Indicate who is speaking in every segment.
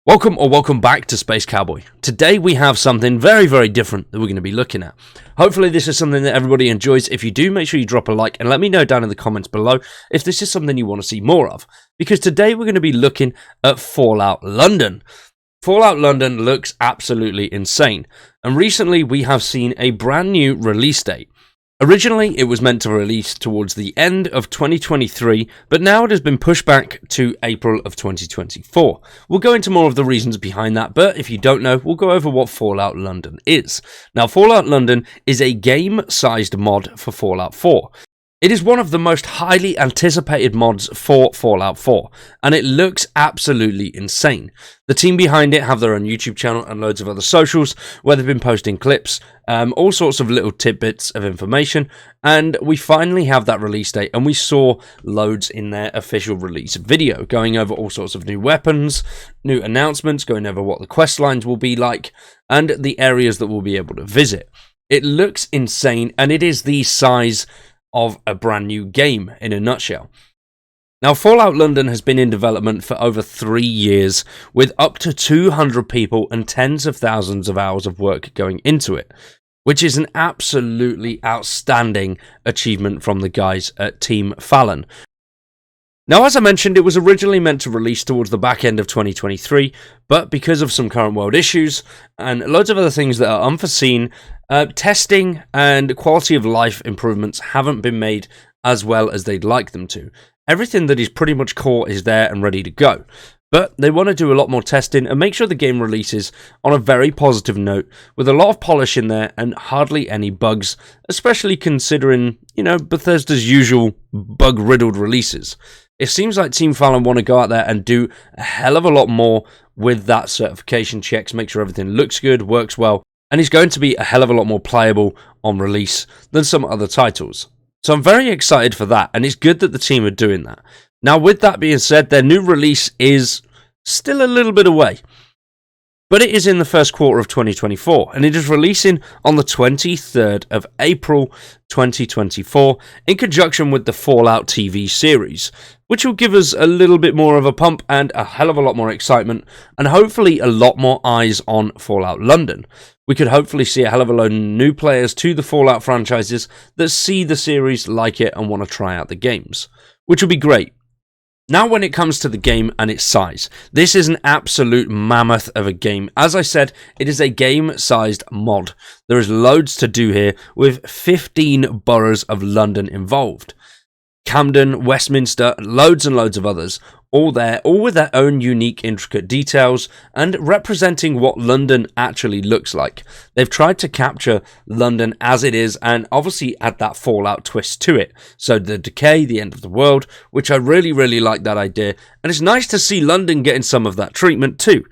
Speaker 1: Welcome back to Space Cowboy. Today we have something very different that we're going to be looking at. Hopefully this is something that everybody enjoys. If you do, make sure you drop a like and let me know down in the comments below if this is something you want to see more of. Because today we're going to be looking at Fallout London. Fallout London looks absolutely insane. And recently we have seen a brand new release date. Originally, it was meant to release towards the end of 2023, but now it has been pushed back to April of 2024. We'll go into more of the reasons behind that, but if you don't know, we'll go over what Fallout London is. Now, Fallout London is a game-sized mod for Fallout 4. It is one of the most highly anticipated mods for Fallout 4, and it looks absolutely insane. The team behind it have their own YouTube channel and loads of other socials where they've been posting clips, all sorts of little tidbits of information, and we finally have that release date, and we saw loads in their official release video, going over all sorts of new weapons, new announcements, going over what the quest lines will be like, and the areas that we'll be able to visit. It looks insane, and it is the size of a brand new game in a nutshell. Now, Fallout London has been in development for over 3 years, with up to 200 people and tens of thousands of hours of work going into it, which is an absolutely outstanding achievement from the guys at Team Fallon. Now, as I mentioned, it was originally meant to release towards the back end of 2023, but because of some current world issues and loads of other things that are unforeseen, testing and quality of life improvements haven't been made as well as they'd like them to. Everything that is pretty much core is there and ready to go, but they want to do a lot more testing and make sure the game releases on a very positive note with a lot of polish in there and hardly any bugs, especially considering, Bethesda's usual bug-riddled releases. It seems like Team Fallon want to go out there and do a hell of a lot more with that certification checks, make sure everything looks good, works well, and is going to be a hell of a lot more playable on release than some other titles. So I'm very excited for that, and it's good that the team are doing that. Now, with that being said, their new release is still a little bit away, but it is in the first quarter of 2024, and it is releasing on the 23rd of April 2024 in conjunction with the Fallout TV series, which will give us a little bit more of a pump and a hell of a lot more excitement, and hopefully a lot more eyes on Fallout London. We could hopefully see a hell of a load of new players to the Fallout franchises that see the series, like it, and want to try out the games, which will be great. Now, when it comes to the game and its size, this is an absolute mammoth of a game. As I said, it is a game-sized mod. There is loads to do here, with 15 boroughs of London involved. Camden, Westminster, loads and loads of others, all there, all with their own unique, intricate details, and representing what London actually looks like. They've tried to capture London as it is, and obviously add that Fallout twist to it. So the decay, the end of the world, which I really like that idea, and it's nice to see London getting some of that treatment too.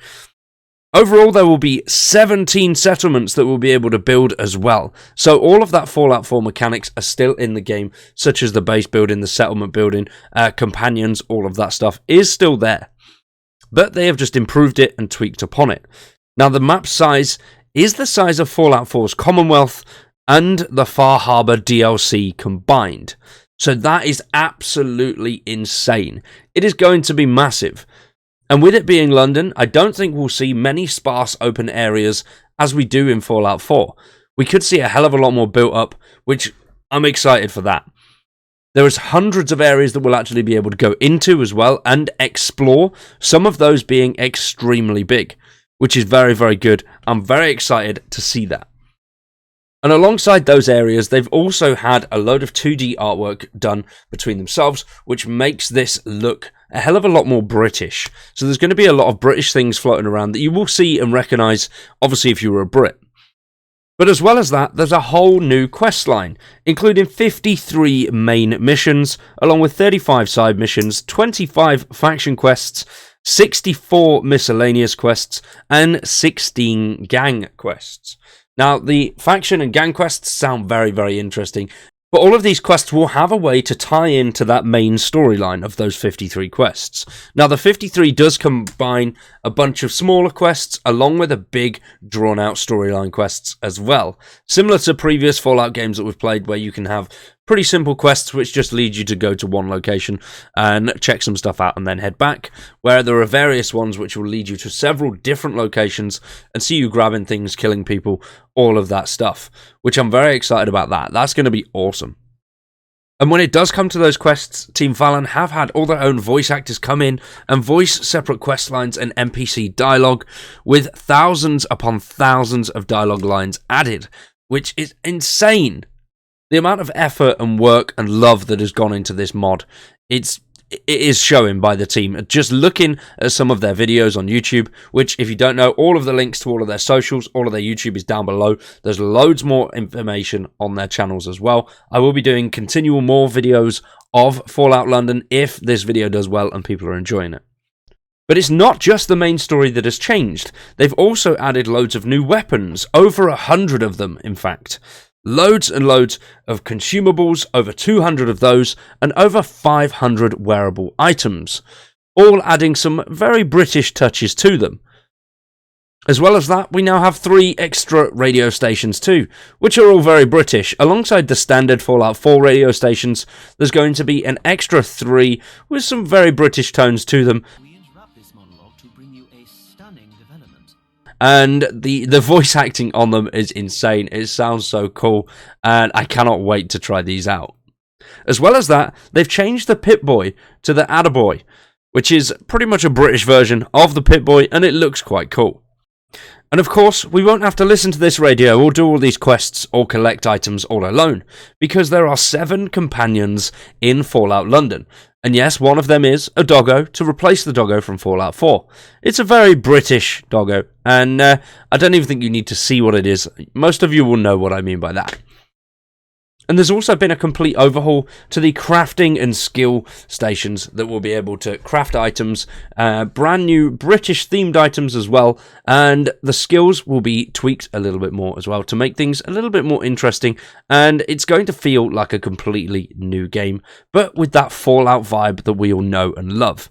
Speaker 1: Overall, there will be 17 settlements that we'll be able to build as well. So all of that Fallout 4 mechanics are still in the game, such as the base building, the settlement building, companions, all of that stuff is still there. But they have just improved it and tweaked upon it. Now, the map size is the size of Fallout 4's Commonwealth and the Far Harbor DLC combined. So that is absolutely insane. It is going to be massive. And with it being London, I don't think we'll see many sparse open areas as we do in Fallout 4. We could see a hell of a lot more built up, which I'm excited for that. There is hundreds of areas that we'll actually be able to go into as well and explore, some of those being extremely big, which is very good. I'm very excited to see that. And alongside those areas, they've also had a load of 2D artwork done between themselves, which makes this look a hell of a lot more British. So there's going to be a lot of British things floating around that you will see and recognise, obviously, if you were a Brit. But as well as that, there's a whole new quest line, including 53 main missions, along with 35 side missions, 25 faction quests, 64 miscellaneous quests, and 16 gang quests. Now, the faction and gang quests sound very interesting, but all of these quests will have a way to tie into that main storyline of those 53 quests. Now, the 53 does combine a bunch of smaller quests along with a big, drawn-out storyline quests as well. Similar to previous Fallout games that we've played, where you can have Pretty simple quests which just lead you to go to one location and check some stuff out and then head back, where there are various ones which will lead you to several different locations and see you grabbing things, killing people, all of that stuff, which I'm very excited about that. That's going to be awesome. And when it does come to those quests, Team Fallon have had all their own voice actors come in and voice separate quest lines and NPC dialogue, with thousands upon thousands of dialogue lines added, which is insane. The amount of effort and work and love that has gone into this mod, it is showing by the team. Just looking at some of their videos on YouTube, which, if you don't know, all of the links to all of their socials, all of their YouTube is down below. There's loads more information on their channels as well. I will be doing continual more videos of Fallout London if this video does well and people are enjoying it. But it's not just the main story that has changed. They've also added loads of new weapons, over 100 of them, in fact. Loads and loads of consumables, over 200 of those, and over 500 wearable items, all adding some very British touches to them. As well as that, we now have 3 extra radio stations too, which are all very British. Alongside the standard Fallout 4 radio stations, there's going to be an extra 3 with some very British tones to them. And the voice acting on them is insane. It sounds so cool, and I cannot wait to try these out. As well as that, they've changed the Pip-Boy to the Attaboy, which is pretty much a British version of the Pip-Boy, and it looks quite cool. And of course, we won't have to listen to this radio or do all these quests or collect items all alone, because there are 7 companions in Fallout London. And yes, one of them is a doggo to replace the doggo from Fallout 4. It's a very British doggo, and I don't even think you need to see what it is. Most of you will know what I mean by that. And there's also been a complete overhaul to the crafting and skill stations that will be able to craft items, brand new British themed items as well, and the skills will be tweaked a little bit more as well to make things a little bit more interesting, and it's going to feel like a completely new game, but with that Fallout vibe that we all know and love.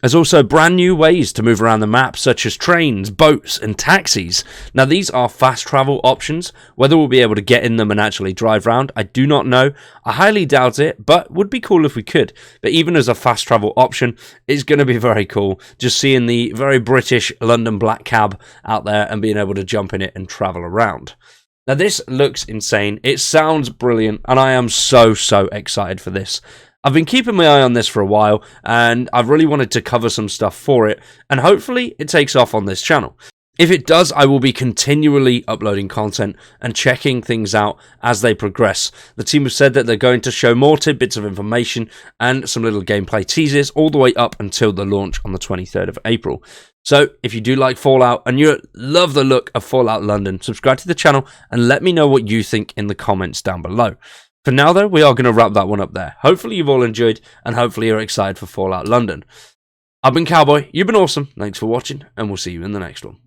Speaker 1: There's also brand new ways to move around the map, such as trains, boats, and taxis. Now, these are fast travel options. Whether we'll be able to get in them and actually drive around, I do not know. I highly doubt it, but would be cool if we could. But even as a fast travel option, it's going to be very cool. Just seeing the very British London black cab out there and being able to jump in it and travel around. Now, this looks insane. It sounds brilliant, and I am so excited for this. I've been keeping my eye on this for a while, and I've really wanted to cover some stuff for it, and hopefully it takes off on this channel. If it does, I will be continually uploading content and checking things out as they progress. The team have said that they're going to show more tidbits of information and some little gameplay teasers all the way up until the launch on the 23rd of April. So, if you do like Fallout and you love the look of Fallout London, subscribe to the channel and let me know what you think in the comments down below. For now, though, we are going to wrap that one up there. Hopefully you've all enjoyed, and hopefully you're excited for Fallout London. I've been Cowboy, you've been awesome, thanks for watching, and we'll see you in the next one.